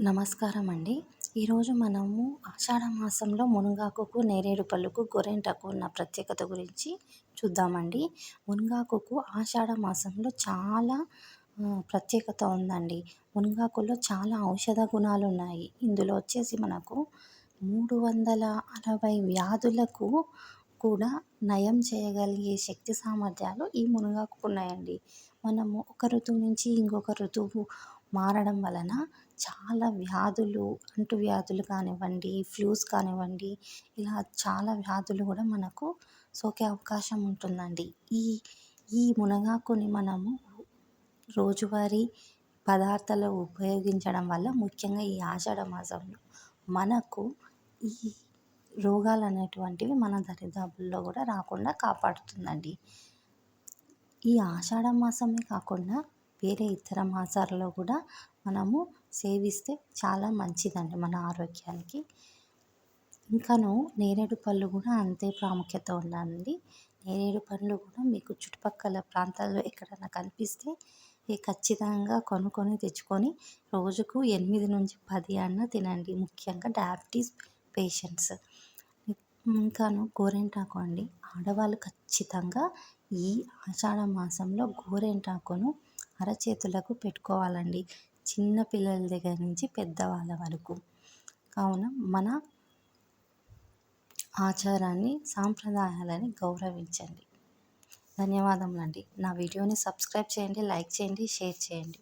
నమస్కారం అండి. ఈరోజు మనము ఆషాఢ మాసంలో మునగాకుకు, నేరేడు పళ్ళకు, గోరింటాకు ఉన్న ప్రత్యేకత గురించి చూద్దామండి. మునగాకుకు ఆషాఢ మాసంలో చాలా ప్రత్యేకత ఉందండి. మునగాకులో చాలా ఔషధ గుణాలు ఉన్నాయి. ఇందులో వచ్చేసి మనకు 360 వ్యాధులకు కూడా నయం చేయగలిగే శక్తి సామర్థ్యాలు ఈ మునగాకుకు ఉన్నాయండి. మనము ఒక ఋతువు నుంచి ఇంకొక ఋతువు మారడం వలన చాలా వ్యాధులు, అంటువ్యాధులు కానివ్వండి, ఫ్లూస్ కానివ్వండి, ఇలా చాలా వ్యాధులు కూడా మనకు సోకే అవకాశం ఉంటుందండి. ఈ ఈ మునగాకుని మనము రోజువారీ పదార్థాలు ఉపయోగించడం వల్ల, ముఖ్యంగా ఈ ఆషాఢ మాసంలో మనకు ఈ రోగాలు అనేటువంటివి మన దరిదాపుల్లో కూడా రాకుండా కాపాడుతుందండి. ఈ ఆషాఢ మాసమే కాకుండా వేరే ఇతర మాసాలలో కూడా మనము సేవిస్తే చాలా మంచిదండి మన ఆరోగ్యానికి. ఇంకాను నేరేడు పళ్ళు కూడా అంతే ప్రాముఖ్యత ఉందండి. నేరేడు పండ్లు కూడా మీకు చుట్టుపక్కల ప్రాంతాల్లో ఎక్కడైనా కనిపిస్తే ఖచ్చితంగా కొనుక్కొని తెచ్చుకొని రోజుకు 8-10 అన్నా తినండి. ముఖ్యంగా డయాబెటీస్ పేషెంట్స్. ఇంకాను గోరింటాకు అండి. ఆడవాళ్ళు ఖచ్చితంగా ఈ ఆషాఢ మాసంలో గోరింటాకును అరచేతులకు పెట్టుకోవాలండి. చిన్న పిల్లల దగ్గర నుంచి పెద్దవాళ్ళ వరకు. కావున మన ఆచారాన్ని, సాంప్రదాయాలని గౌరవించండి. ధన్యవాదములండి. నా వీడియోని సబ్స్క్రైబ్ చేయండి, లైక్ చేయండి, షేర్ చేయండి.